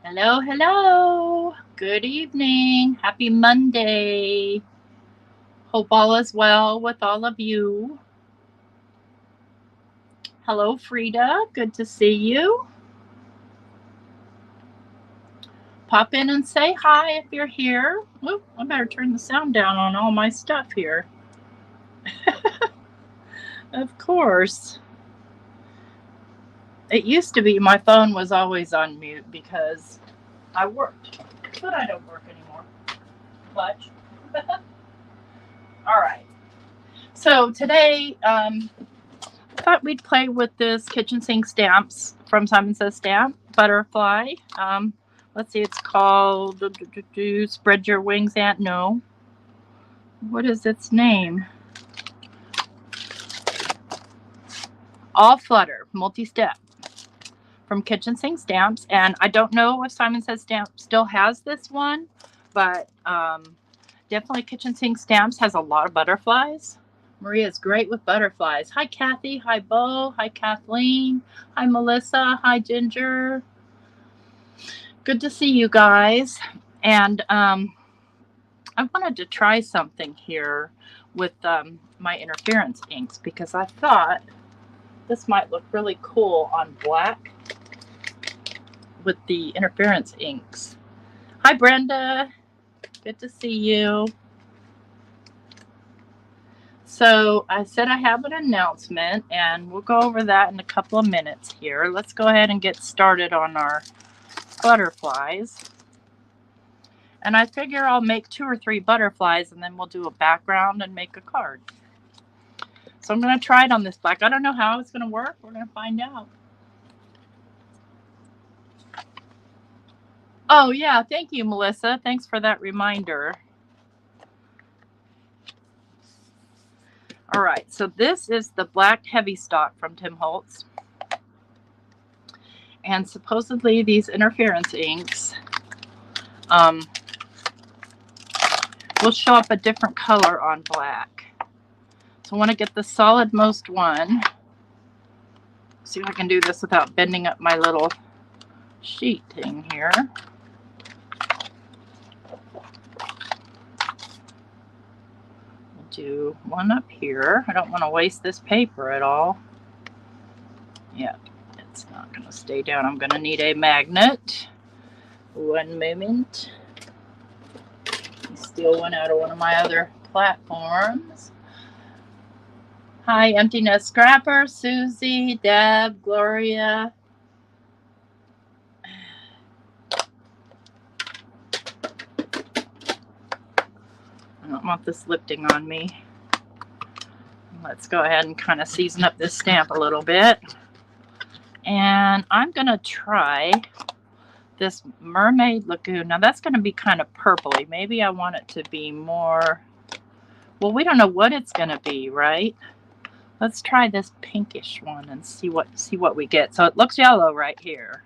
Hello, hello. Good evening. Happy Monday. Hope all is well with all of you. Hello, Frida. Good to see you. Pop in and say hi if you're here. Oop, I better turn the sound down on all my stuff here. Of course. It used to be my phone was always on mute because I worked, but I don't work anymore much. All right. So today, I thought we'd play with this kitchen sink stamps from Simon Says Stamp Butterfly. Let's see, it's called Spread Your Wings, Aunt. No. What is its name? All Flutter, multi-step from Kitchen Sink Stamps. And I don't know if Simon Says Stamp still has this one, but definitely Kitchen Sink Stamps has a lot of butterflies. Maria's great with butterflies. Hi, Kathy. Hi, Bo. Hi, Kathleen. Hi, Melissa. Hi, Ginger. Good to see you guys. And I wanted to try something here with my interference inks because I thought this might look really cool on black with the interference inks. Hi, Brenda. Good to see you. So I said I have an announcement, and we'll go over that in a couple of minutes here. Let's go ahead and get started on our butterflies. And I figure I'll make 2 or 3 butterflies, and then we'll do a background and make a card. So I'm going to try it on this black. I don't know how it's going to work. We're going to find out. Oh, yeah. Thank you, Melissa. Thanks for that reminder. All right. So this is the black heavy stock from Tim Holtz. And supposedly these interference inks will show up a different color on black. So I want to get the solid most one. See if I can do this without bending up my little sheet thing here. We'll do one up here. I don't want to waste this paper at all. Yeah, it's not going to stay down. I'm going to need a magnet. One moment. Steal one out of one of my other platforms. Hi, Empty Nest Scrapper, Susie, Deb, Gloria. I don't want this lifting on me. Let's go ahead and kind of season up this stamp a little bit. And I'm going to try this Mermaid Lagoon. Now that's going to be kind of purpley. Maybe I want it to be more, well, we don't know what it's going to be, right? Let's try this pinkish one and see what we get. So it looks yellow right here.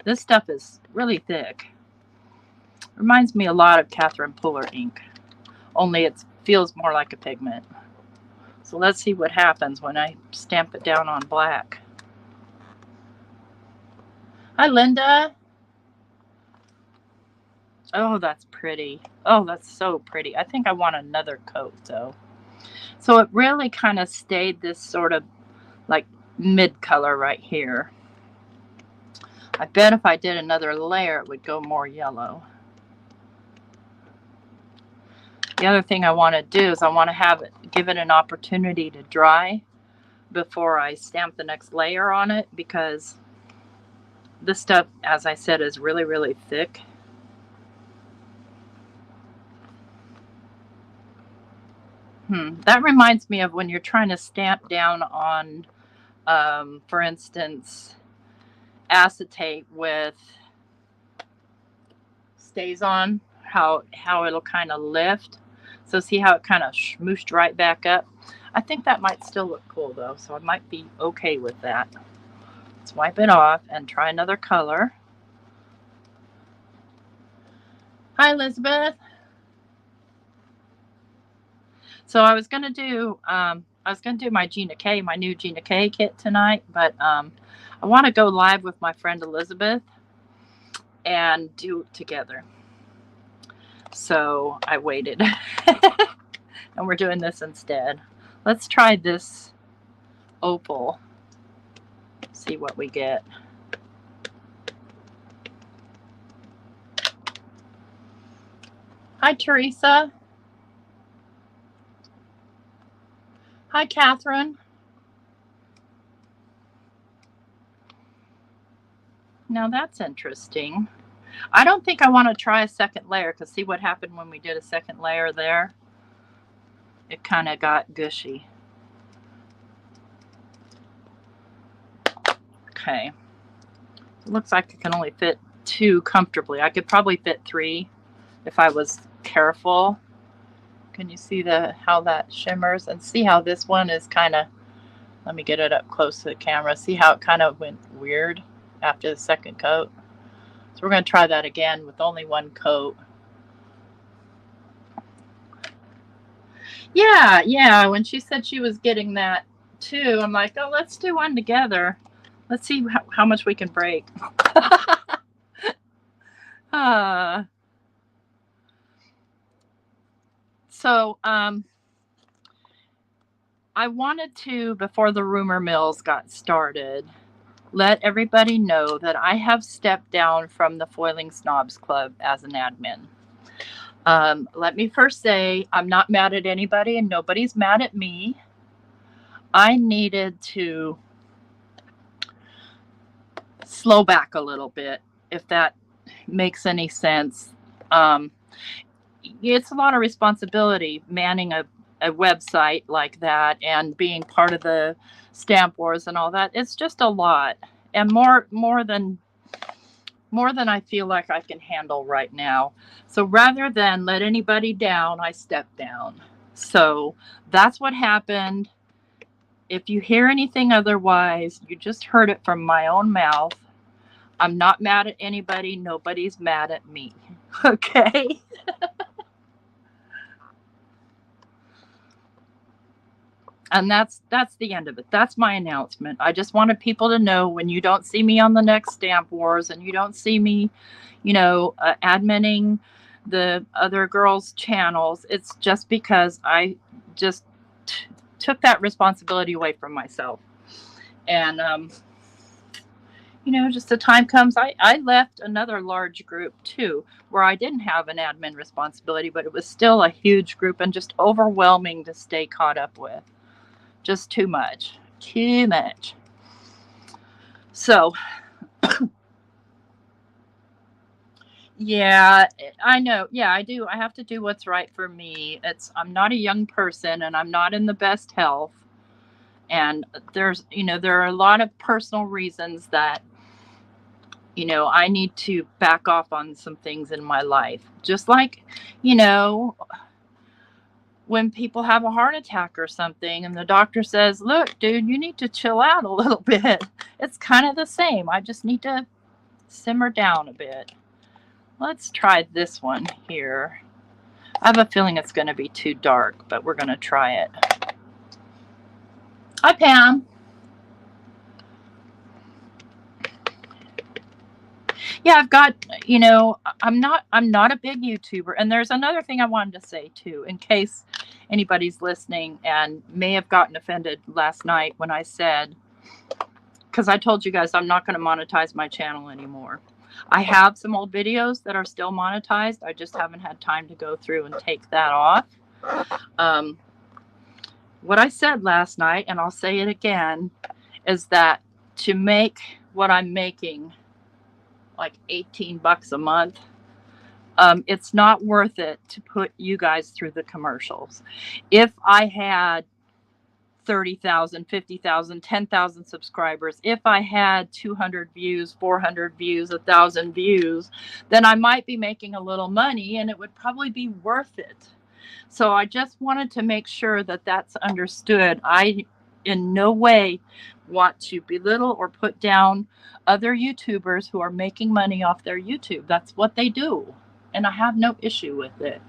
This stuff is really thick. Reminds me a lot of Catherine Puller ink, only it feels more like a pigment. So let's see what happens when I stamp it down on black. Hi, Linda. Oh, that's pretty. Oh, that's so pretty. I think I want another coat, though. So it really kind of stayed this sort of like mid color right here. I bet if I did another layer, it would go more yellow. The other thing I want to do is I want to give it an opportunity to dry before I stamp the next layer on it, because this stuff, as I said, is really, really thick. That reminds me of when you're trying to stamp down on, for instance, acetate with StazOn, how it'll kind of lift. So see how it kind of smooshed right back up? I think that might still look cool though, so I might be okay with that. Let's wipe it off and try another color. Hi, Elizabeth. So I was gonna do my Gina K, my new Gina K kit tonight, but I I want to go live with my friend Elizabeth and do it together. So I waited. And we're doing this instead. Let's try this opal. See what we get. Hi, Teresa. Hi, Catherine. Now that's interesting. I don't think I want to try a second layer because see what happened when we did a second layer there? It kind of got gushy. Okay. It looks like it can only fit 2 comfortably. I could probably fit 3 if I was careful. Can you see how that shimmers? And see how this one is kind of, let me get it up close to the camera. See how it kind of went weird after the second coat? So we're going to try that again with only 1 coat. Yeah. When she said she was getting that too, I'm like, oh, let's do one together. Let's see how much we can break. So, I wanted to, before the rumor mills got started, let everybody know that I have stepped down from the Foiling Snobs Club as an admin. Let me first say, I'm not mad at anybody and nobody's mad at me. I needed to slow back a little bit, if that makes any sense. It's a lot of responsibility manning a website like that and being part of the Stamp Wars and all that. It's just a lot, and more than I feel like I can handle right now. So rather than let anybody down, I stepped down. So that's what happened. If you hear anything otherwise, you just heard it from my own mouth. I'm not mad at anybody. Nobody's mad at me. Okay? And that's the end of it. That's my announcement. I just wanted people to know, when you don't see me on the next Stamp Wars and you don't see me, adminning the other girls' channels, it's just because I just took that responsibility away from myself. And, just the time comes, I left another large group too, where I didn't have an admin responsibility, but it was still a huge group and just overwhelming to stay caught up with. Just too much. So, yeah, I know. Yeah, I do. I have to do what's right for me. I'm not a young person and I'm not in the best health. And there are a lot of personal reasons that, I need to back off on some things in my life. Just like, when people have a heart attack or something and the doctor says, look, dude, you need to chill out a little bit. It's kind of the same. I just need to simmer down a bit. Let's try this one here. I have a feeling it's going to be too dark, but we're going to try it. Hi, Pam. Yeah, I've got, I'm not a big YouTuber. And there's another thing I wanted to say too, in case anybody's listening and may have gotten offended last night when I said, because I told you guys I'm not going to monetize my channel anymore. I have some old videos that are still monetized. I just haven't had time to go through and take that off. What I said last night, and I'll say it again, is that to make what I'm making, like $18 a month, it's not worth it to put you guys through the commercials. If I had 30,000, 50,000, 10,000 subscribers, if I had 200 views, 400 views, 1,000 views, then I might be making a little money and it would probably be worth it. So I just wanted to make sure that that's understood. I in no way want to belittle or put down other YouTubers who are making money off their YouTube. That's what they do. And I have no issue with it.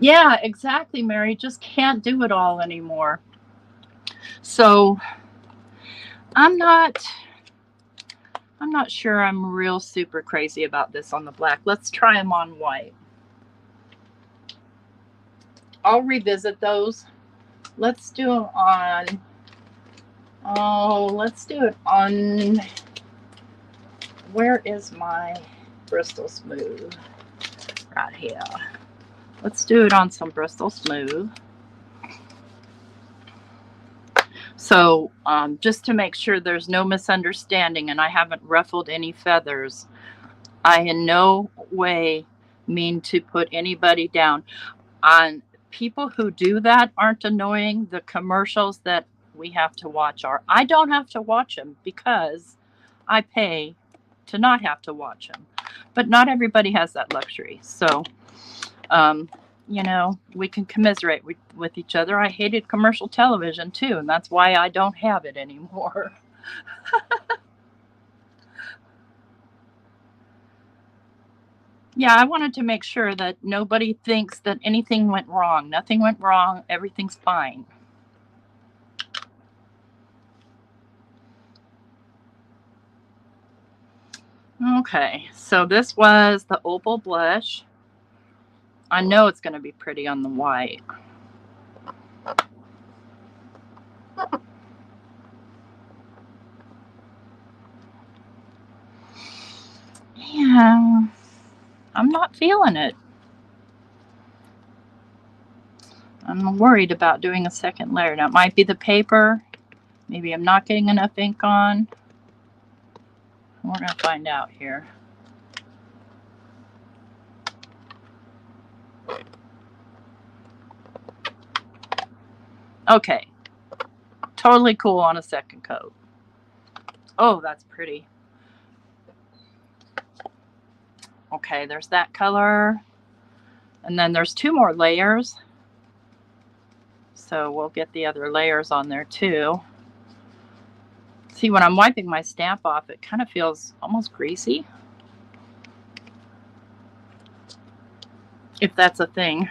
Yeah, exactly, Mary. Just can't do it all anymore. So I'm not sure I'm real super crazy about this on the black. Let's try them on white. I'll revisit those. Let's do them on, let's do it on, where is my Bristol Smooth? Right here. Let's do it on some Bristol Smooth. So just to make sure there's no misunderstanding and I haven't ruffled any feathers, I in no way mean to put anybody down. On people who do that aren't annoying. The commercials that we have to watch are. I don't have to watch them because I pay to not have to watch them. But not everybody has that luxury. So, you know, we can commiserate with each other. I hated commercial television too, and that's why I don't have it anymore. Yeah, I wanted to make sure that nobody thinks that anything went wrong. Nothing went wrong. Everything's fine. Okay, so this was the Opal Blush. I know it's going to be pretty on the white. Yeah, I'm not feeling it. I'm worried about doing a second layer. Now, it might be the paper. Maybe I'm not getting enough ink on. We're going to find out here. Okay, totally cool on a second coat. Oh, that's pretty. Okay, there's that color. And then there's 2 more layers. So we'll get the other layers on there too. See, when I'm wiping my stamp off, it kind of feels almost greasy. If that's a thing.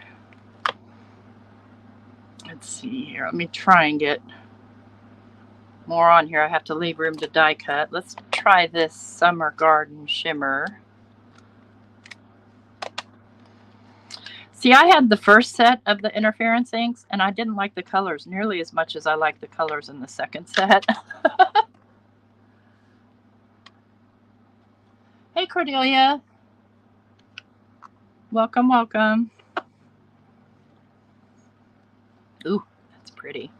Let's see here. Let me try and get more on here. I have to leave room to die cut. Let's try this Summer Garden Shimmer. See, I had the first set of the interference inks, and I didn't like the colors nearly as much as I like the colors in the second set. Hey, Cordelia. Welcome, welcome. Ooh, that's pretty.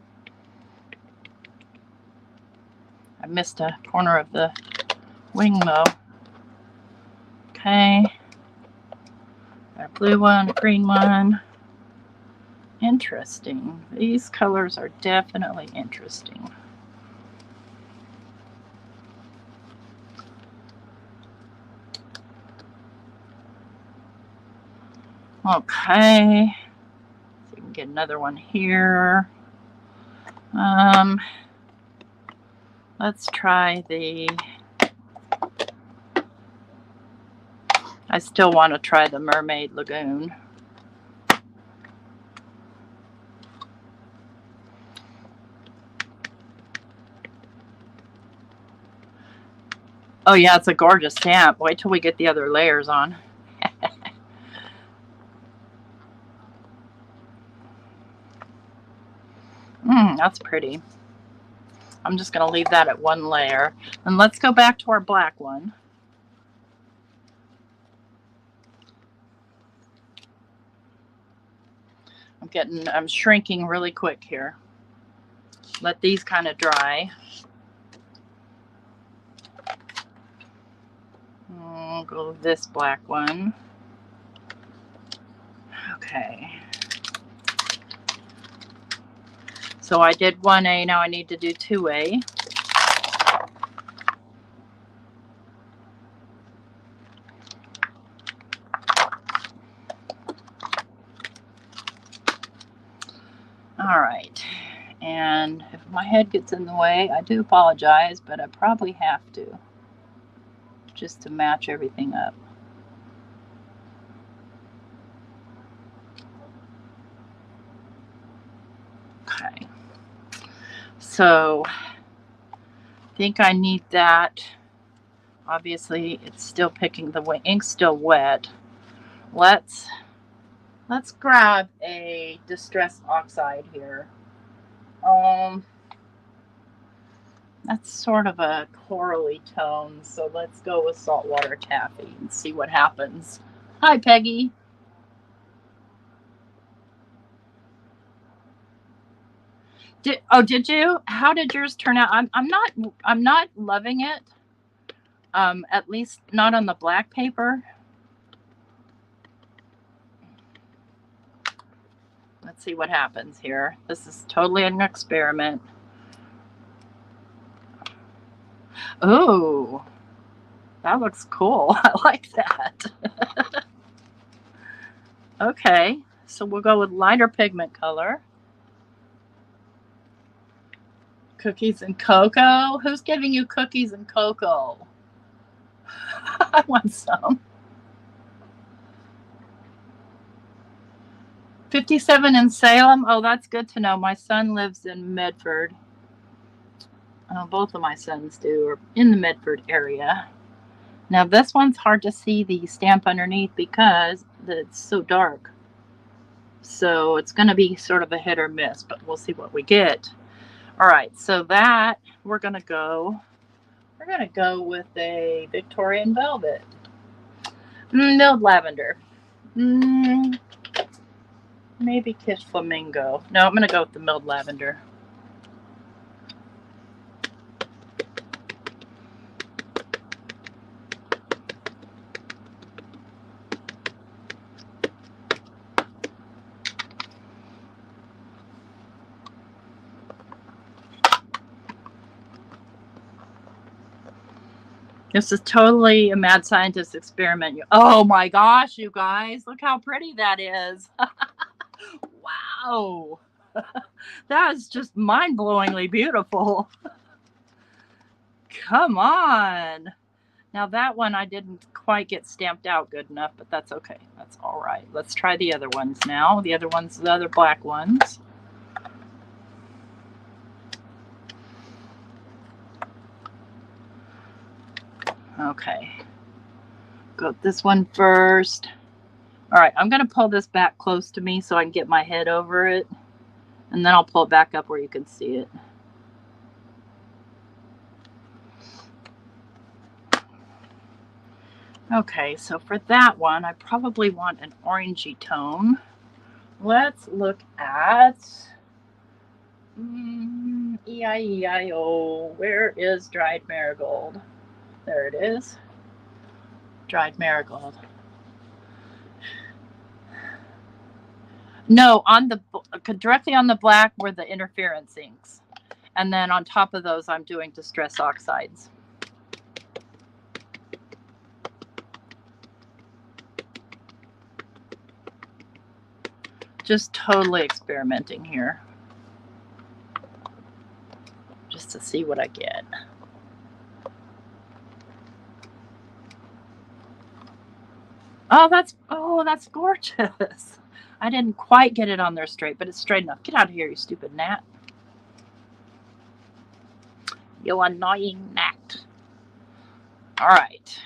I missed a corner of the wing though. Okay. Got a blue one, a green one. Interesting. These colors are definitely interesting. Okay. So we can get another one here. Let's try the, I still want to try the Mermaid Lagoon. Oh yeah, it's a gorgeous stamp. Wait till we get the other layers on. That's pretty. I'm just going to leave that at 1 layer. And let's go back to our black one. I'm shrinking really quick here. Let these kind of dry. I'll go with this black one. Okay. So I did 1A, now I need to do 2A. All right. And if my head gets in the way, I do apologize, but I probably have to, just to match everything up. Okay. So I think I need that. Obviously, it's still picking the ink's still wet. Let's grab a Distress Oxide here. That's sort of a corally tone, so let's go with Saltwater Taffy and see what happens. Hi, Peggy. Did you? How did yours turn out? I'm not loving it. At least not on the black paper. Let's see what happens here. This is totally an experiment. Oh, that looks cool. I like that. Okay, so we'll go with lighter pigment color. Cookies and cocoa? Who's giving you cookies and cocoa? I want some. 57 in Salem? Oh, that's good to know. My son lives in Medford. Both of my sons do, or in the Medford area. Now this one's hard to see the stamp underneath because it's so dark. So it's going to be sort of a hit or miss, but we'll see what we get. All right, so that we're going to go with a Victorian Velvet. Milled Lavender. Maybe Kiss Flamingo. No, I'm going to go with the Milled Lavender. This is totally a mad scientist experiment. Oh my gosh, you guys, look how pretty that is. Wow. That is just mind-blowingly beautiful. Come on. Now that one I didn't quite get stamped out good enough, but that's okay. That's all right. Let's try the other ones now. The other black ones. Okay. Go this one first. All right, I'm going to pull this back close to me so I can get my head over it. And then I'll pull it back up where you can see it. Okay, so for that one, I probably want an orangey tone. Let's look at E-I-E-I-O. Where is Dried Marigold? There it is. Dried Marigold. No, on the directly on the black were the interference inks. And then on top of those, I'm doing Distress Oxides. Just totally experimenting here. Just to see what I get. Oh, that's gorgeous. I didn't quite get it on there straight, but it's straight enough. Get out of here, you stupid gnat. You annoying gnat. All right.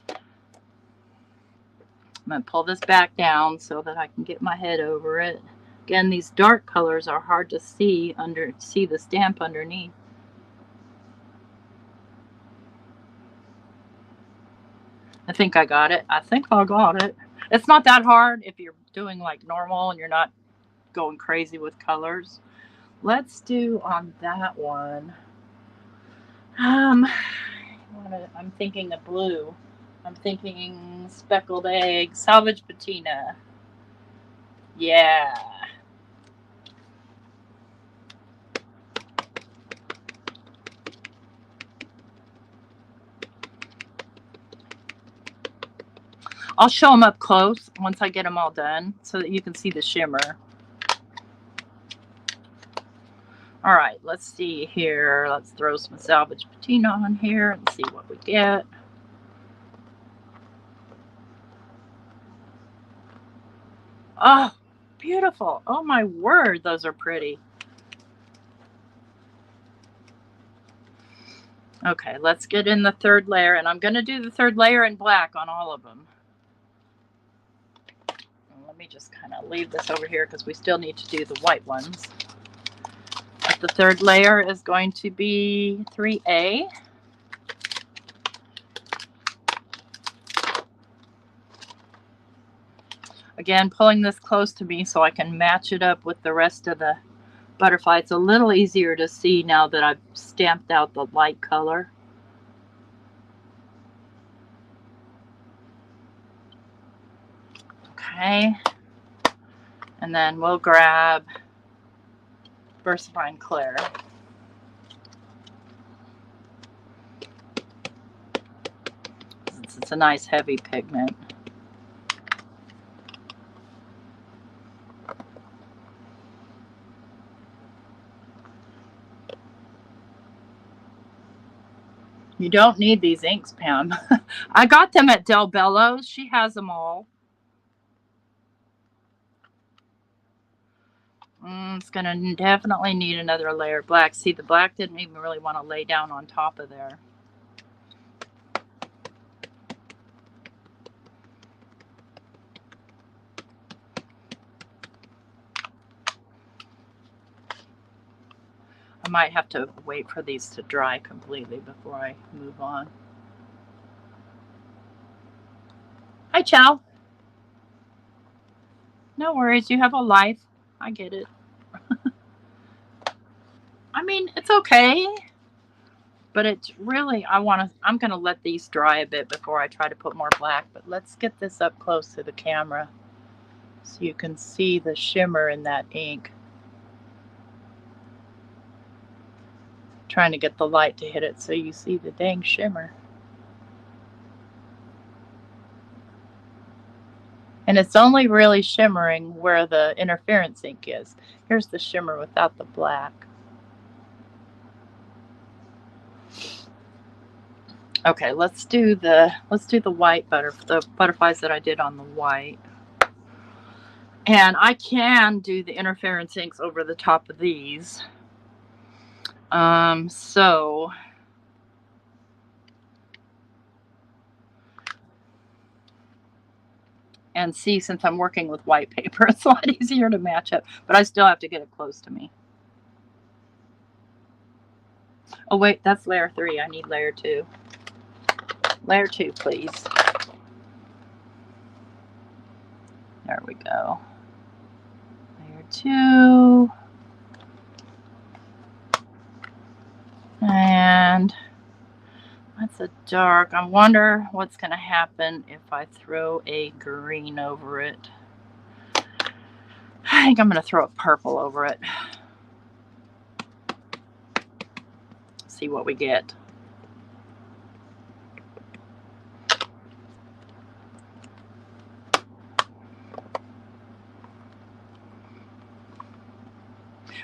I'm going to pull this back down so that I can get my head over it. Again, these dark colors are hard to see the stamp underneath. I think I got it. I think I got it. It's not that hard if you're doing like normal and you're not going crazy with colors. Let's do on that one. I'm thinking of blue. I'm thinking Speckled Egg, Salvage Patina. Yeah. I'll show them up close once I get them all done so that you can see the shimmer. All right, let's see here. Let's throw some Salvage Patina on here and see what we get. Oh, beautiful. Oh my word, those are pretty. Okay, let's get in the third layer, and I'm going to do the third layer in black on all of them. Let me just kind of leave this over here because we still need to do the white ones. But the third layer is going to be 3A. Again, pulling this close to me so I can match it up with the rest of the butterfly. It's a little easier to see now that I've stamped out the light color. Okay. And then we'll grab VersaFine Clear. Since it's a nice heavy pigment. You don't need these inks, Pam. I got them at Del Bello's. She has them all. It's going to definitely need another layer of black. See, the black didn't even really want to lay down on top of there. I might have to wait for these to dry completely before I move on. Hi, Chow. No worries. You have a life. I get it. I mean, it's okay. But it's really, I'm going to let these dry a bit before I try to put more black. But let's get this up close to the camera so you can see the shimmer in that ink. Trying to get the light to hit it so you see the dang shimmer. And it's only really shimmering where the interference ink is. Here's the shimmer without the black. Okay, let's do the white the butterflies that I did on the white. And I can do the interference inks over the top of these. So and see, since I'm working with white paper, it's a lot easier to match up, but I still have to get it close to me. Oh wait, that's layer 3. I need layer 2. Layer 2, please. There we go. Layer 2. And that's a dark. I wonder what's going to happen if I throw a green over it. I think I'm going to throw a purple over it. See what we get.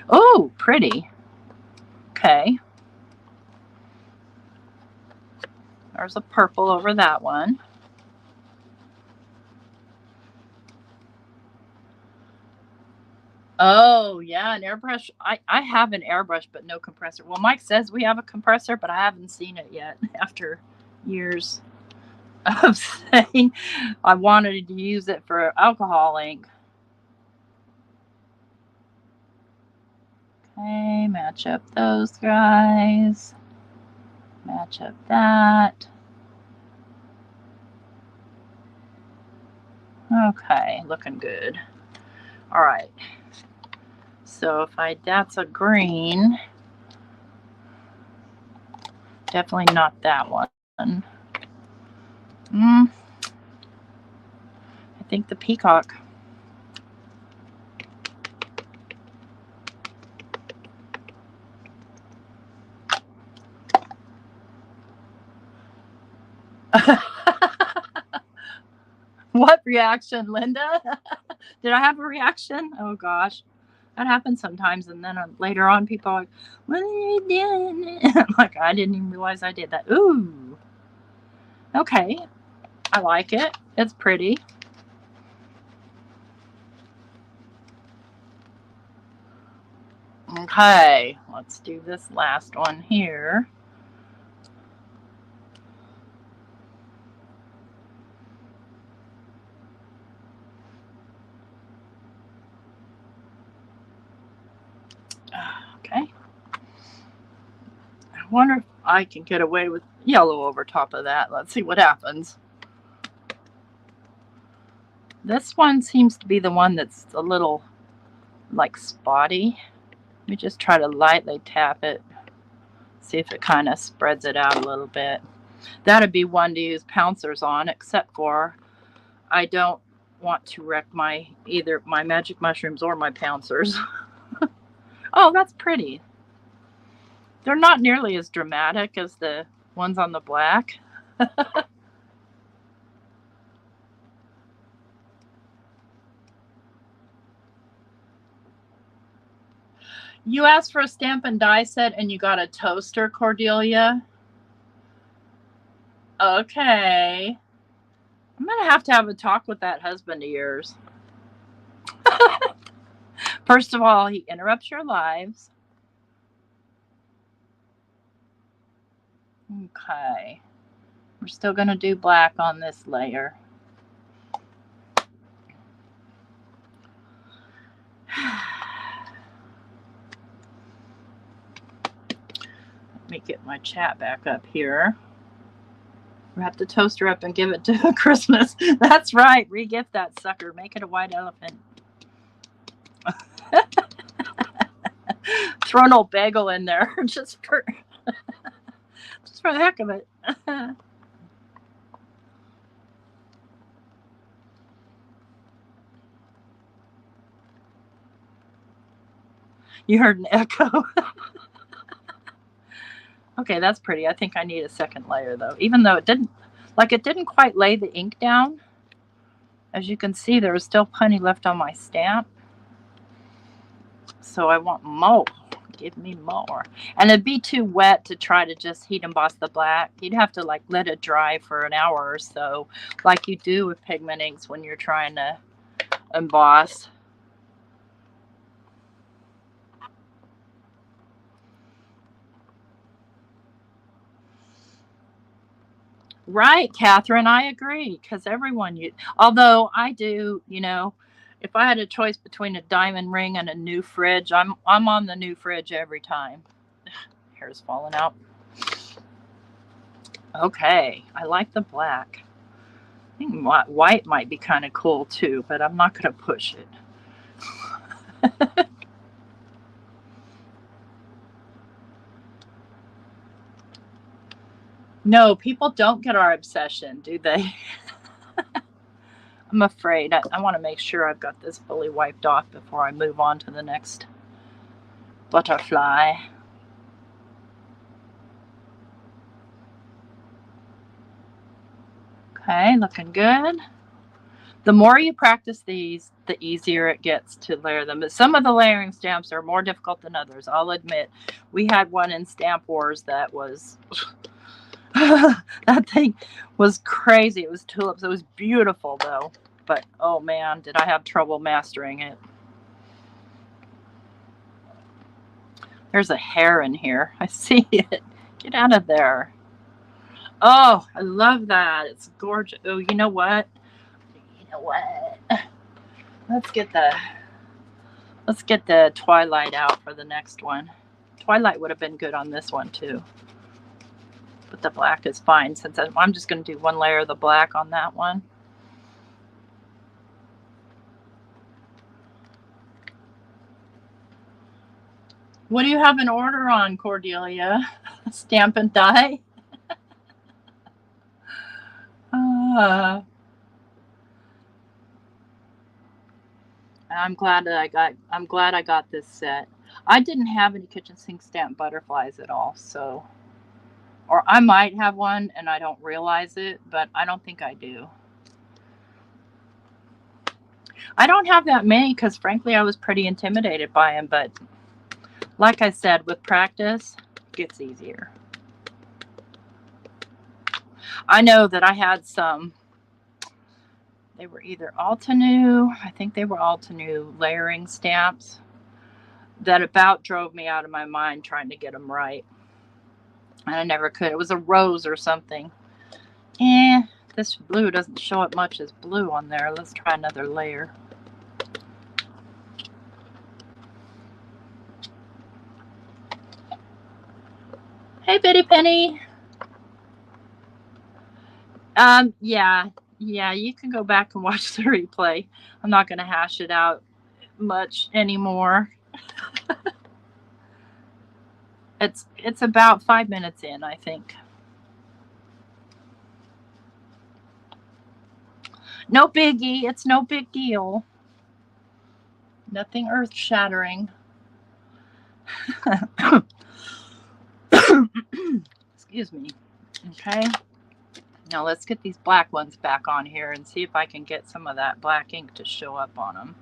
Oh, pretty. Okay. There's a purple over that one. Oh, yeah, an airbrush. I have an airbrush, but no compressor. Well, Mike says we have a compressor, but I haven't seen it yet after years of saying I wanted to use it for alcohol ink. Okay, match up those guys. Match up that. Okay, looking good. All right. So if that's a green. Definitely not that one. I think the peacock. What reaction, Linda? Did I have a reaction? Oh gosh, that happens sometimes. And then later on, people are like, "What are you doing?" I'm like, I didn't even realize I did that. Ooh. Okay, I like it. It's pretty. Okay, let's do this last one here. Okay. I wonder if I can get away with yellow over top of that. Let's see what happens. This one seems to be the one that's a little like spotty. Let me just try to lightly tap it. See if it kind of spreads it out a little bit. That'd be one to use pouncers on, except for I don't want to wreck either my magic mushrooms or my pouncers. Oh, that's pretty. They're not nearly as dramatic as the ones on the black. You asked for a stamp and die set and you got a toaster, Cordelia? Okay. I'm going to have a talk with that husband of yours. First of all, he interrupts your lives. Okay. We're still going to do black on this layer. Let me get my chat back up here. Wrap the toaster up and give it to Christmas. That's right. Re-gift that sucker. Make it a white elephant. Throw an old bagel in there just for the heck of it. You heard an echo. Okay, that's pretty. I think I need a second layer though, even though it didn't quite lay the ink down. As you can see, there was still plenty left on my stamp. So I want more. Give me more. And it'd be too wet to try to just heat emboss the black. You'd have to like let it dry for an hour or so, like you do with pigment inks when you're trying to emboss. Right, Catherine, I agree, because although I do, if I had a choice between a diamond ring and a new fridge, I'm on the new fridge every time. Hair's falling out. Okay, I like the black. I think white might be kind of cool too, but I'm not going to push it. No, people don't get our obsession, do they? I'm afraid. I want to make sure I've got this fully wiped off before I move on to the next butterfly. Okay, looking good. The more you practice these, the easier it gets to layer them. But some of the layering stamps are more difficult than others, I'll admit. We had one in Stamp Wars that was... that thing was crazy. It was tulips. It was beautiful, though. But, oh, man, did I have trouble mastering it. There's a hair in here. I see it. Get out of there. Oh, I love that. It's gorgeous. Oh, you know what? Let's get the Twilight out for the next one. Twilight would have been good on this one, too. But the black is fine, since I'm just going to do one layer of the black on that one. What do you have an order on, Cordelia? Stamp and die? I'm glad I got this set. I didn't have any kitchen sink stamp butterflies at all, so, or I might have one and I don't realize it, but I don't think I do. I don't have that many because frankly I was pretty intimidated by them, but like I said, with practice, it gets easier. I know that I had some, they were either Altenew, I think they were Altenew layering stamps that about drove me out of my mind trying to get them right. And I never could. It was a rose or something. This blue doesn't show up much as blue on there. Let's try another layer. Hey, Bitty Penny. Yeah, you can go back and watch the replay. I'm not going to hash it out much anymore. It's about 5 minutes in, I think. No biggie. It's no big deal. Nothing earth-shattering. Excuse me. Okay. Now let's get these black ones back on here and see if I can get some of that black ink to show up on them.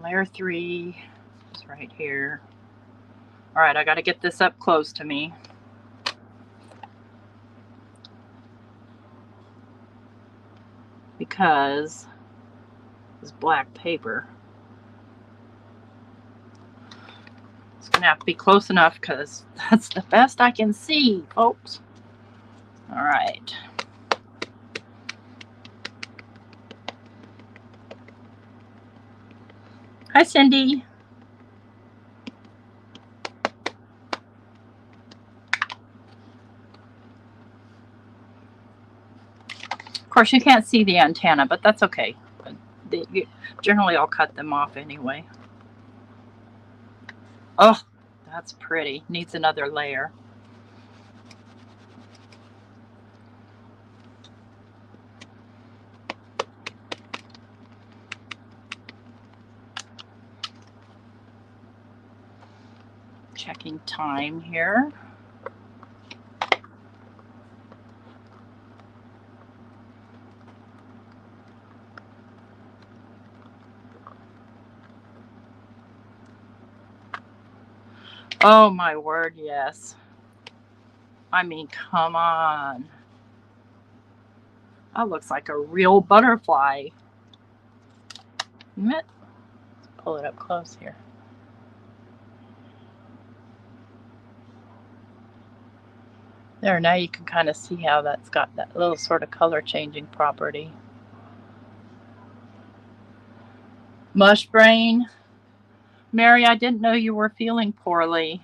Layer 3 is right here. All right, I got to get this up close to me. Because this black paper. It's going to have to be close enough because that's the best I can see, folks. All right. Hi, Cindy. Of course, you can't see the antenna, but that's okay. Generally, I'll cut them off anyway. Oh, that's pretty. Needs another layer. Checking time here. Oh my word, yes. I mean, come on. That looks like a real butterfly. Let's pull it up close here. There, now you can kind of see how that's got that little sort of color changing property. Mush brain. Mary, I didn't know you were feeling poorly.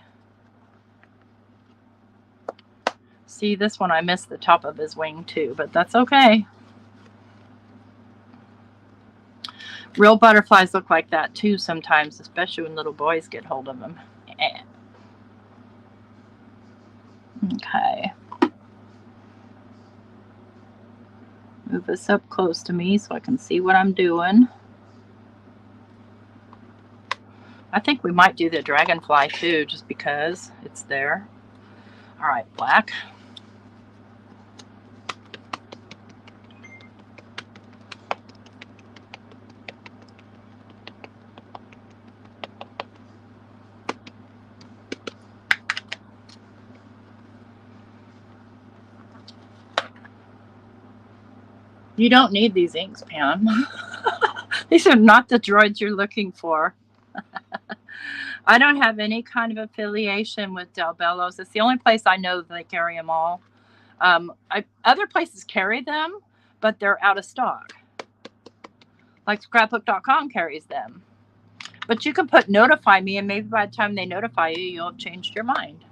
See, this one I missed the top of his wing too, but that's okay. Real butterflies look like that too sometimes, especially when little boys get hold of them. Okay. Move this up close to me so I can see what I'm doing. I think we might do the dragonfly too, just because it's there. All right, black. You don't need these inks, Pam. These are not the droids you're looking for. I don't have any kind of affiliation with Del Bellows. It's the only place I know that they carry them all. Other places carry them, but they're out of stock. Like scrapbook.com carries them. But you can put notify me, and maybe by the time they notify you, you'll have changed your mind.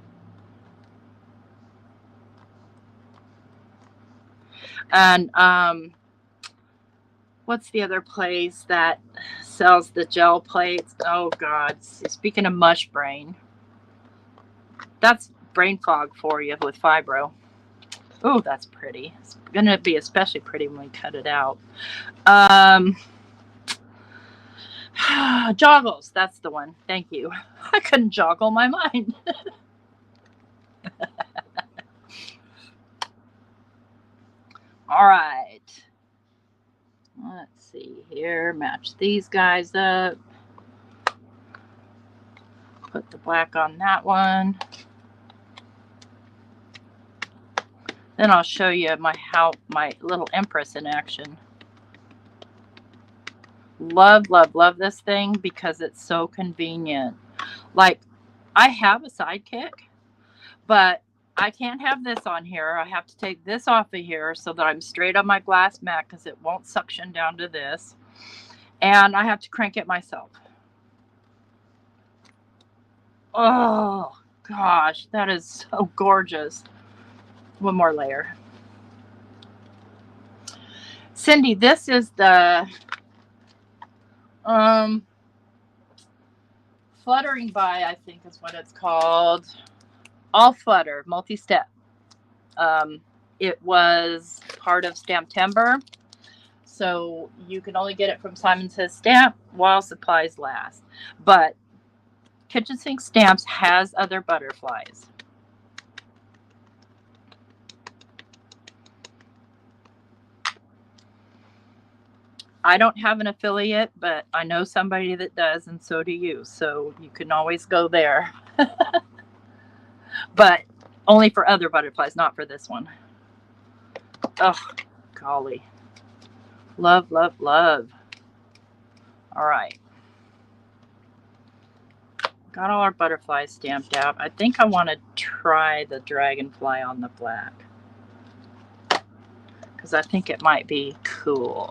And what's the other place that sells the gel plates? Oh, God. Speaking of mush brain, that's brain fog for you with fibro. Oh, that's pretty. It's going to be especially pretty when we cut it out. Joggles. That's the one. Thank you. I couldn't joggle my mind. All right. Let's see here. Match these guys up. Put the black on that one. Then I'll show you my little Empress in action. Love, love, love this thing because it's so convenient. Like, I have a sidekick, but I can't have this on here. I have to take this off of here so that I'm straight on my glass mat because it won't suction down to this. And I have to crank it myself. Oh, gosh, that is so gorgeous. One more layer. Cindy, this is the Fluttering by, I think is what it's called. All Flutter, multi-step. It was part of Stamptember, so you can only get it from Simon Says Stamp while supplies last. But Kitchen Sink Stamps has other butterflies. I don't have an affiliate, but I know somebody that does, and so do you. So you can always go there. But only for other butterflies, not for this one. Oh, golly. Love, love, love. All right. Got all our butterflies stamped out. I think I want to try the dragonfly on the black because I think it might be cool.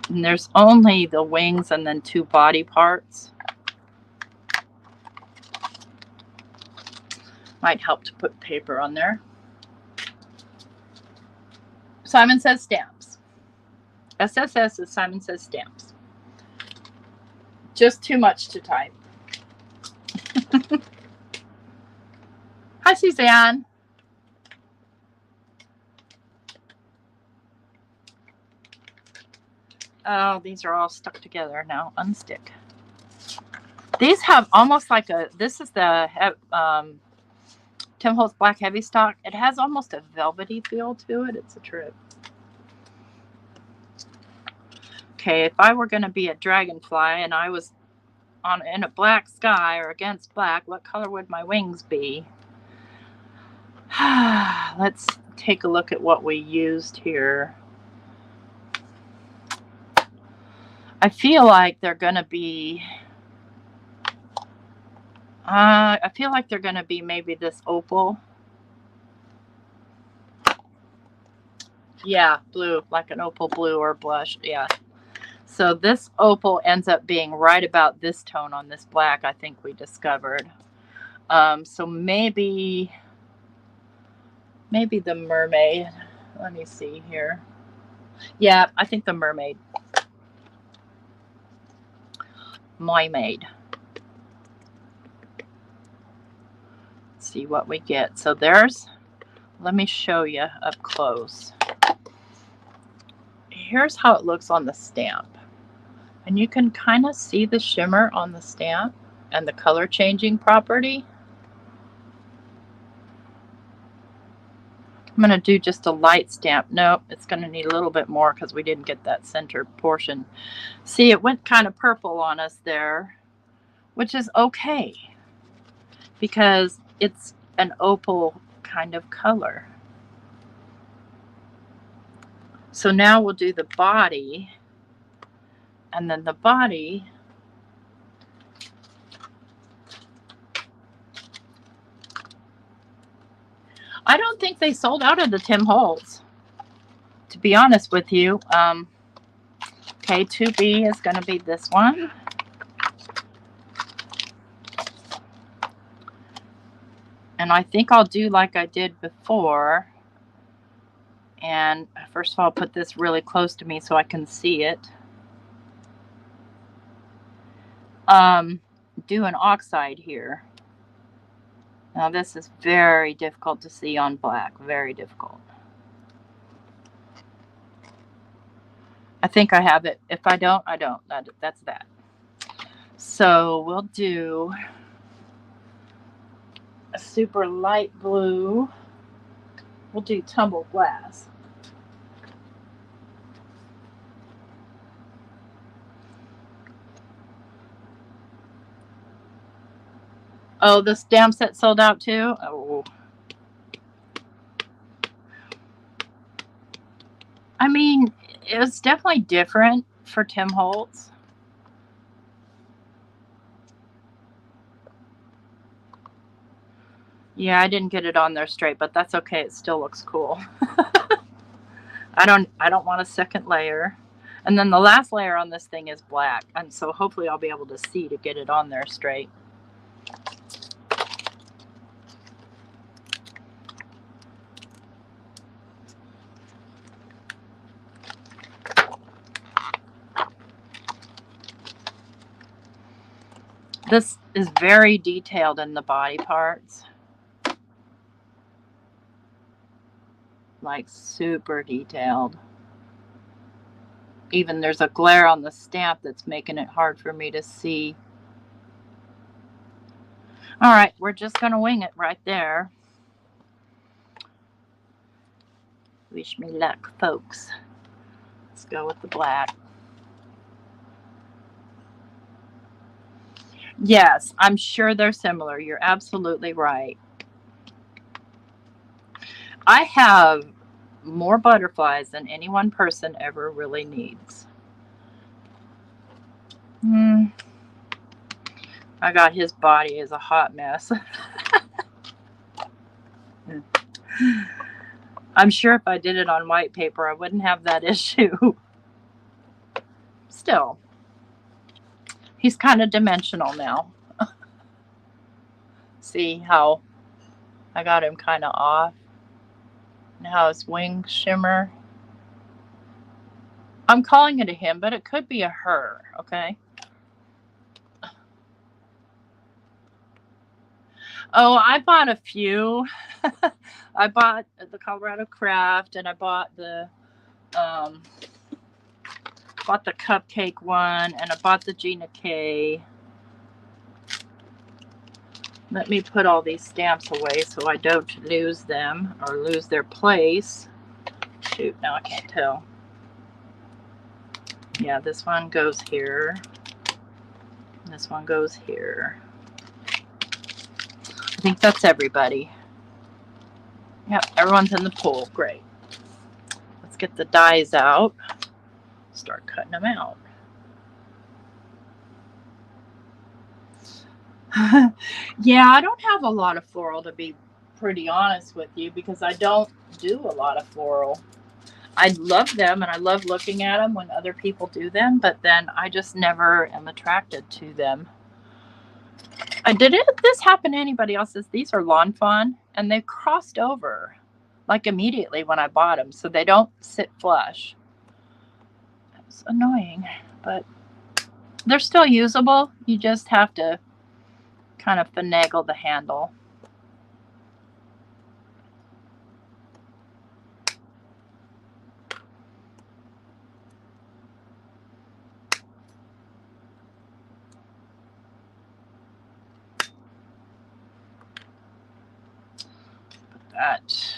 And there's only the wings and then 2 body parts. Might help to put paper on there. Simon Says Stamps. SSS is Simon Says Stamps. Just too much to type. Hi, Suzanne. Oh, these are all stuck together now. Unstick. These have almost like a, this is the Tim Holtz Black Heavy Stock. It has almost a velvety feel to it. It's a trip. Okay, if I were going to be a dragonfly and I was in a black sky or against black, what color would my wings be? Let's take a look at what we used here. I feel like they're going to be, maybe this opal. Yeah, blue, like an opal blue or blush. Yeah. So this opal ends up being right about this tone on this black, I think we discovered. So maybe the mermaid. Let me see here. Yeah, I think the mermaid. Mermaid. Let's see what we get. So let me show you up close. Here's how it looks on the stamp. And you can kind of see the shimmer on the stamp and the color changing property. I'm going to do just a light stamp. Nope, it's going to need a little bit more because we didn't get that center portion. See, it went kind of purple on us there, which is okay because it's an opal kind of color. So now we'll do the body, and then the body, I don't think they sold out of the Tim Holtz, to be honest with you. Okay, 2B is going to be this one. And I think I'll do like I did before. And first of all, I'll put this really close to me so I can see it. Do an oxide here. Now this is very difficult to see on black, very difficult. I think I have it. If I don't, I don't. That's that. So we'll do a super light blue. We'll do tumble glass. Oh, the stamp set sold out too? Oh. I mean, it was definitely different for Tim Holtz. Yeah, I didn't get it on there straight, but that's okay. It still looks cool. I don't want a second layer. And then the last layer on this thing is black. And so hopefully I'll be able to see to get it on there straight. This is very detailed in the body parts. Like super detailed. Even there's a glare on the stamp that's making it hard for me to see. All right, we're just going to wing it right there. Wish me luck, folks. Let's go with the black. Yes, I'm sure they're similar. You're absolutely right. I have more butterflies than any one person ever really needs. I got his body as a hot mess. I'm sure if I did it on white paper, I wouldn't have that issue. Still, he's kind of dimensional now. See how I got him kind of off? And how his wings shimmer. I'm calling it a him, but it could be a her, okay? Oh, I bought a few. I bought the Colorado Craft, and I bought the cupcake one, and I bought the Gina K. Let me put all these stamps away so I don't lose them or lose their place. Shoot, now I can't tell. Yeah, this one goes here. This one goes here. I think that's everybody. Yep, everyone's in the pool. Great. Let's get the dies out. Start cutting them out. Yeah, I don't have a lot of floral, to be pretty honest with you, because I don't do a lot of floral. I love them and I love looking at them when other people do them, but then I just never am attracted to them. This happen to anybody else's? These are Lawn Fawn, and they crossed over like immediately when I bought them, so they don't sit flush. It's annoying, but they're still usable. You just have to kind of finagle the handle.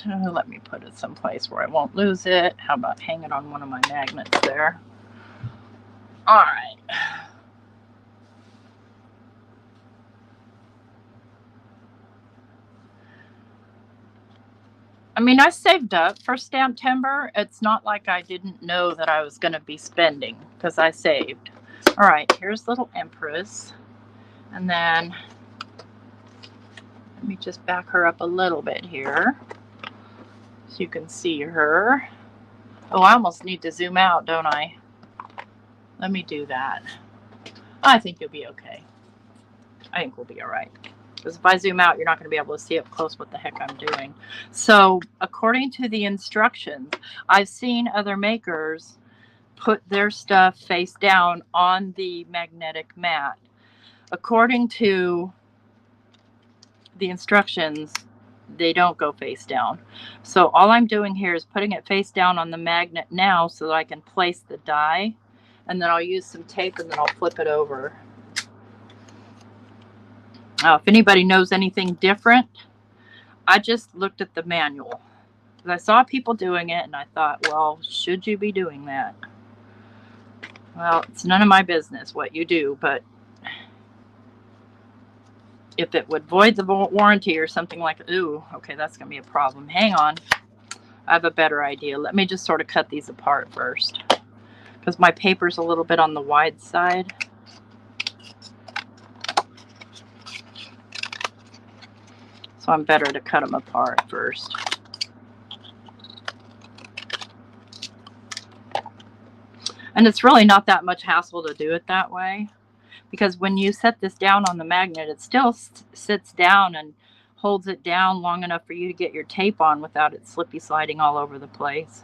Let me put it someplace where I won't lose it. How about hang it on one of my magnets there? All right. I mean, I saved up for Stamptember. It's not like I didn't know that I was going to be spending, because I saved. All right, here's little Empress. And then let me just back her up a little bit here so you can see her. Oh, I almost need to zoom out, don't I? Let me do that. I think you'll be okay. I think we'll be all right. Because if I zoom out, you're not going to be able to see up close what the heck I'm doing. So according to the instructions, I've seen other makers put their stuff face down on the magnetic mat. According to the instructions, they don't go face down. So all I'm doing here is putting it face down on the magnet now so that I can place the die, and then I'll use some tape and then I'll flip it over. If anybody knows anything different, I just looked at the manual. I saw people doing it and I thought, well, should you be doing that? Well, it's none of my business what you do, but if it would void the warranty or something like, ooh, okay, that's going to be a problem. Hang on. I have a better idea. Let me just sort of cut these apart first, because my paper's a little bit on the wide side. So I'm better to cut them apart first. And it's really not that much hassle to do it that way, because when you set this down on the magnet, it still sits down and holds it down long enough for you to get your tape on without it slippy sliding all over the place.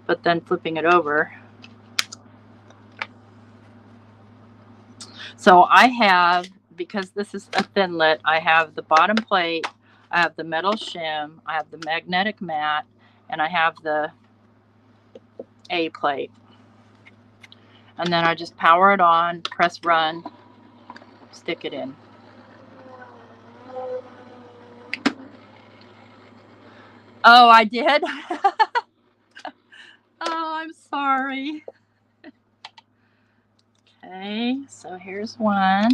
But then flipping it over. So I have, because this is a Thinlit, I have the bottom plate, I have the metal shim, I have the magnetic mat, and I have the A plate. And then I just power it on, press run, stick it in. Oh, I did? Oh, I'm sorry. Okay, so here's one.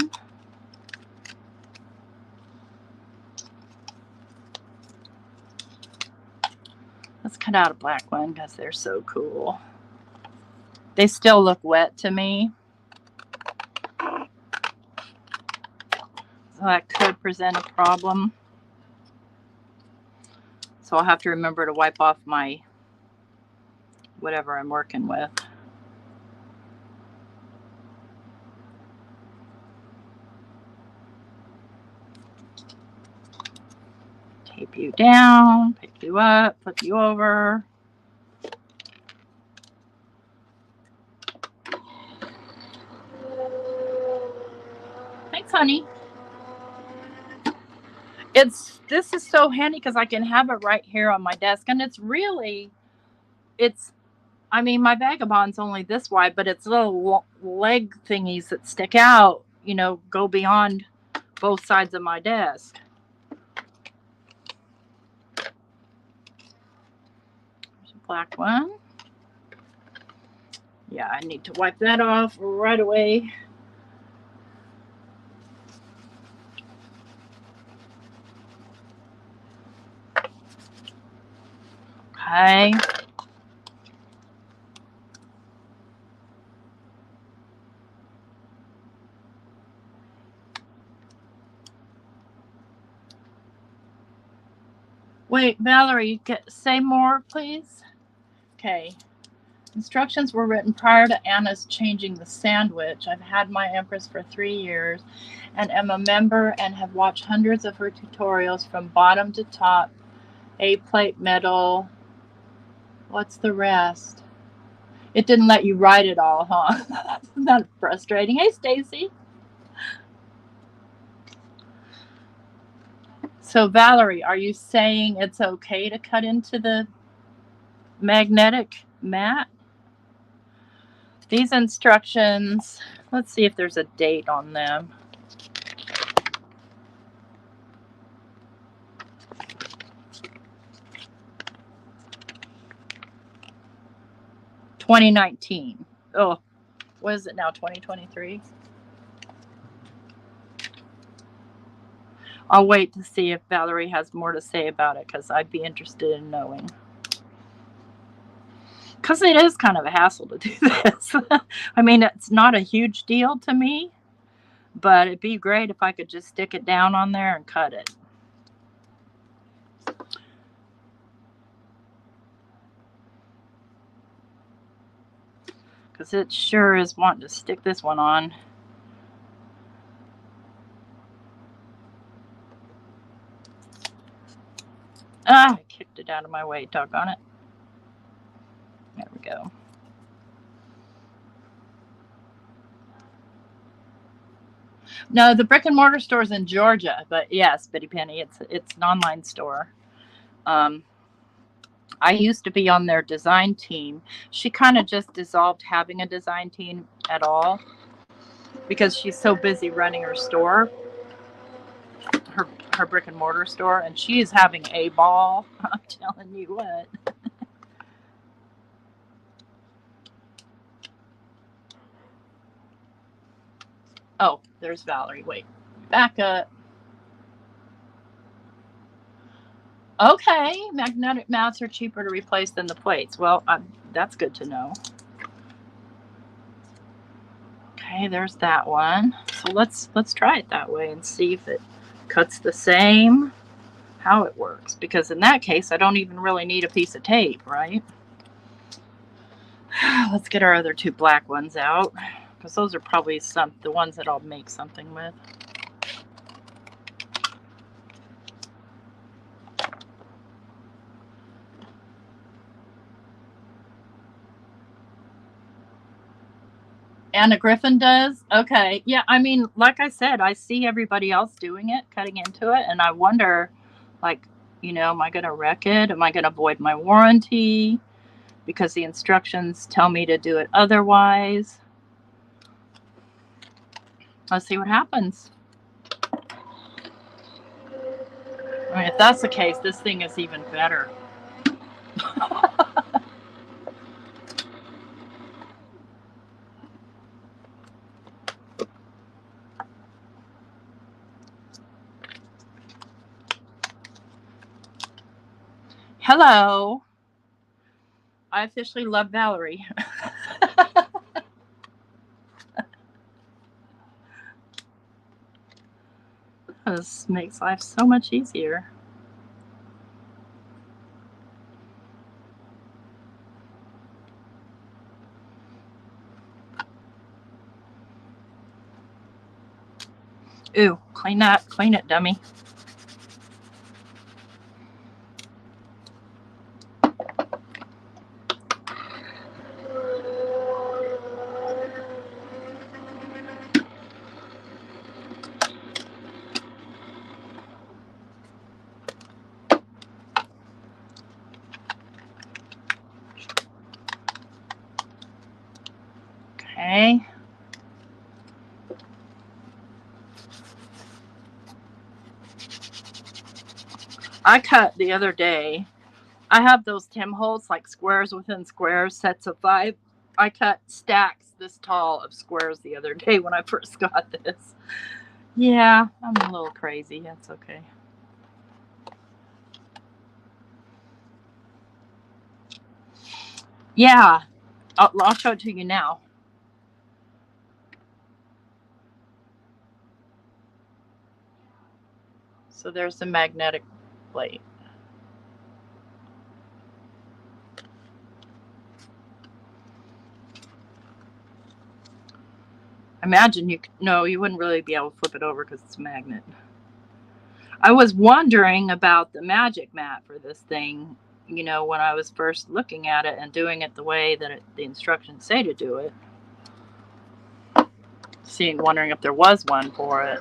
Let's cut out a black one because they're so cool. They still look wet to me. So that could present a problem. So I'll have to remember to wipe off my whatever I'm working with. Tape you down, pick you up, flip you over. Thanks, honey. This is so handy because I can have it right here on my desk, and I mean, my Vagabond's only this wide, but its little leg thingies that stick out, you know, go beyond both sides of my desk. There's a black one. Yeah, I need to wipe that off right away. Okay. Wait, Valerie, say more, please. Okay. Instructions were written prior to Anna's changing the sandwich. I've had my Empress for 3 years and am a member and have watched hundreds of her tutorials from bottom to top. A plate metal. What's the rest? It didn't let you write it all, huh? Isn't that frustrating? Hey, Stacy. So, Valerie, are you saying it's okay to cut into the magnetic mat? These instructions, let's see if there's a date on them. $2019. Oh, what is it now? 2023. I'll wait to see if Valerie has more to say about it because I'd be interested in knowing. Because it is kind of a hassle to do this. I mean, it's not a huge deal to me, but it'd be great if I could just stick it down on there and cut it. Because it sure is wanting to stick this one on. Ah, I kicked it out of my way, doggone it. There we go. No, the brick and mortar store's in Georgia, but yes, Bitty Penny, it's an online store. I used to be on their design team. She kind of just dissolved having a design team at all because she's so busy running her store, her brick and mortar store, and she is having a ball. I'm telling you what. Oh, there's Valerie. Wait, back up. Okay, magnetic mats are cheaper to replace than the plates. Well, that's good to know. Okay, there's that one. So let's try it that way and see if it cuts the same, how it works. Because in that case, I don't even really need a piece of tape, right? Let's get our other two black ones out, because those are probably the ones that I'll make something with. Anna Griffin does? Okay. Yeah, I mean, like I said, I see everybody else doing it, cutting into it, and I wonder, like, am I going to wreck it? Am I going to void my warranty? Because the instructions tell me to do it otherwise. Let's see what happens. I mean, if that's the case, this thing is even better. Hello. I officially love Valerie. This makes life so much easier. Ooh, clean it, dummy. Okay. I cut the other day. I have those Tim Holtz, like squares within squares, sets of 5. I cut stacks this tall of squares the other day when I first got this. Yeah, I'm a little crazy. That's okay. Yeah, I'll show it to you now. So there's the magnetic plate. Imagine you wouldn't really be able to flip it over because it's a magnet. I was wondering about the magic mat for this thing, when I was first looking at it and doing it the way that the instructions say to do it. Wondering if there was one for it.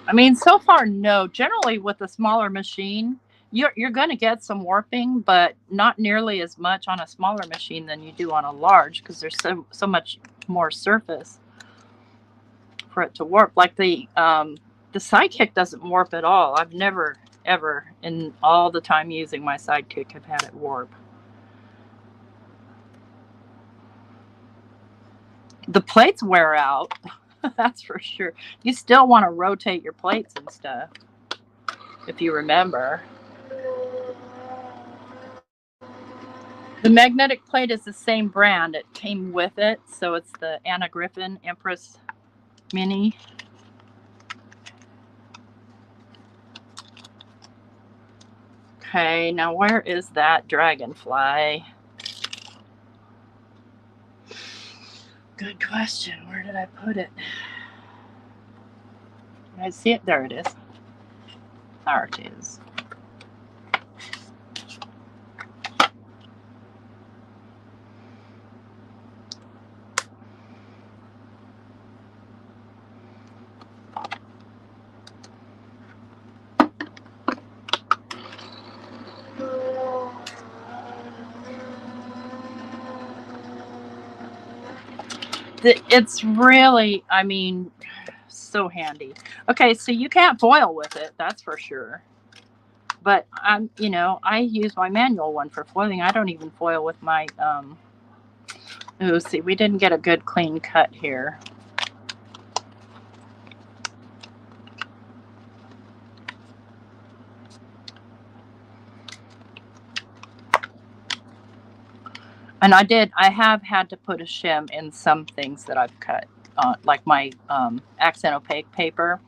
I mean, so far, no. Generally, with a smaller machine, you're going to get some warping, but not nearly as much on a smaller machine than you do on a large, because there's so much more surface for it to warp. Like the Sidekick doesn't warp at all. I've never, ever, in all the time using my Sidekick, have had it warp. The plates wear out. That's for sure. You still want to rotate your plates and stuff, if you remember. The magnetic plate is the same brand. It came with it, so it's the Anna Griffin Empress Mini. Okay, now where is that dragonfly? Good question. Where did I put it? I see it. There it is. There it is. It's really, I mean, so handy. Okay, so you can't foil with it, that's for sure. But I use my manual one for foiling. I don't even foil with my see, we didn't get a good clean cut here. And I have had to put a shim in some things that I've cut, like my accent opaque paper.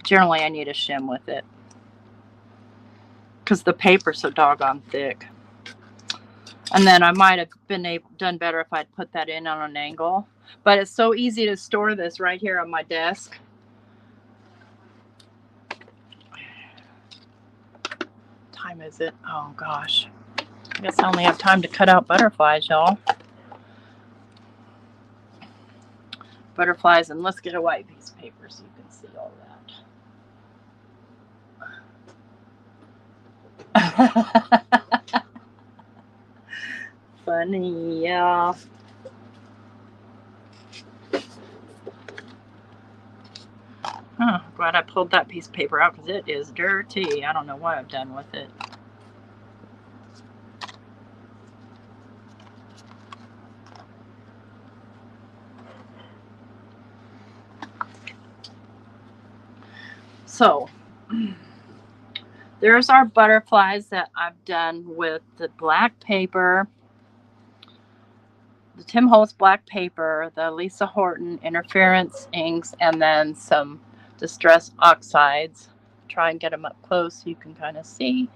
Generally, I need a shim with it because the paper's so doggone thick. And then I might have done better if I'd put that in on an angle. But it's so easy to store this right here on my desk. What time is it? Oh gosh. I guess I only have time to cut out butterflies, y'all. Butterflies, and let's get a white piece of paper so you can see all that. Funny, yeah. Glad I pulled that piece of paper out because it is dirty. I don't know what I've done with it. So there's our butterflies that I've done with the black paper, the Tim Holtz black paper, the Lisa Horton interference inks, and then some distress oxides. Try and get them up close so you can kind of see.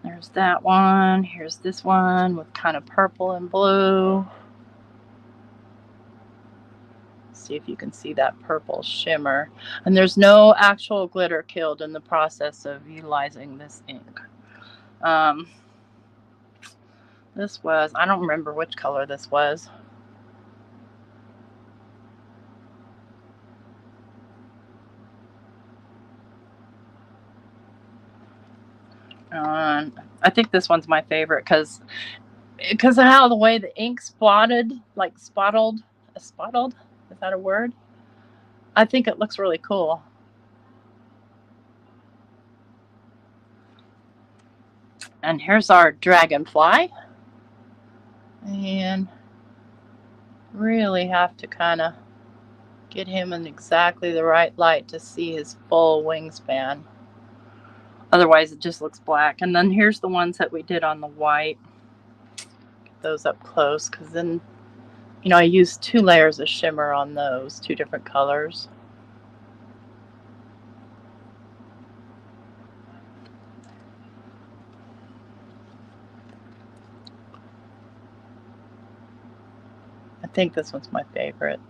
There's that one. Here's this one with kind of purple and blue. See if you can see that purple shimmer. And there's no actual glitter killed in the process of utilizing this ink. This was, I don't remember which color this was. I think this one's my favorite because of how the way the ink spotted, like spottled, is that a word? I think it looks really cool. And here's our dragonfly. And really have to kind of get him in exactly the right light to see his full wingspan. Otherwise, it just looks black. And then here's the ones that we did on the white. Get those up close because then, you know, I used 2 layers of shimmer on those, 2 different colors. I think this one's my favorite.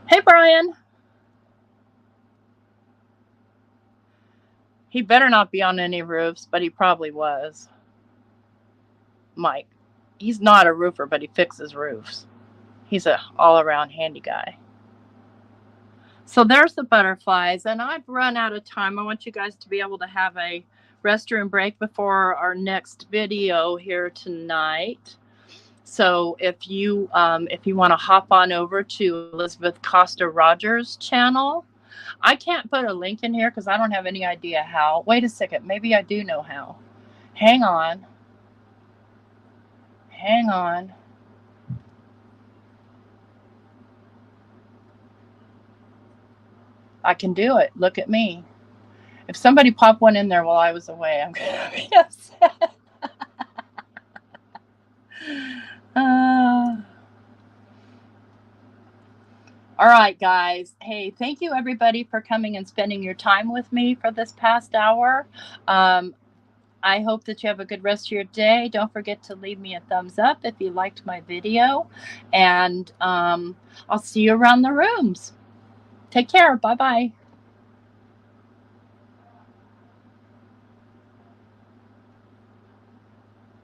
Hey, Brian. He better not be on any roofs, but he probably was. Mike. He's not a roofer, but he fixes roofs. He's an all-around handy guy. So there's the butterflies, and I've run out of time. I want you guys to be able to have a restroom break before our next video here tonight. So if you want to hop on over to Elizabeth Costa Rogers' channel, I can't put a link in here because I don't have any idea how. Wait a second, maybe I do know how. Hang on. Hang on. I can do it. Look at me. If somebody popped one in there while I was away, I'm going to be upset. All right, guys. Hey, thank you, everybody, for coming and spending your time with me for this past hour. I hope that you have a good rest of your day. Don't forget to leave me a thumbs up if you liked my video. And I'll see you around the rooms. Take care. Bye-bye.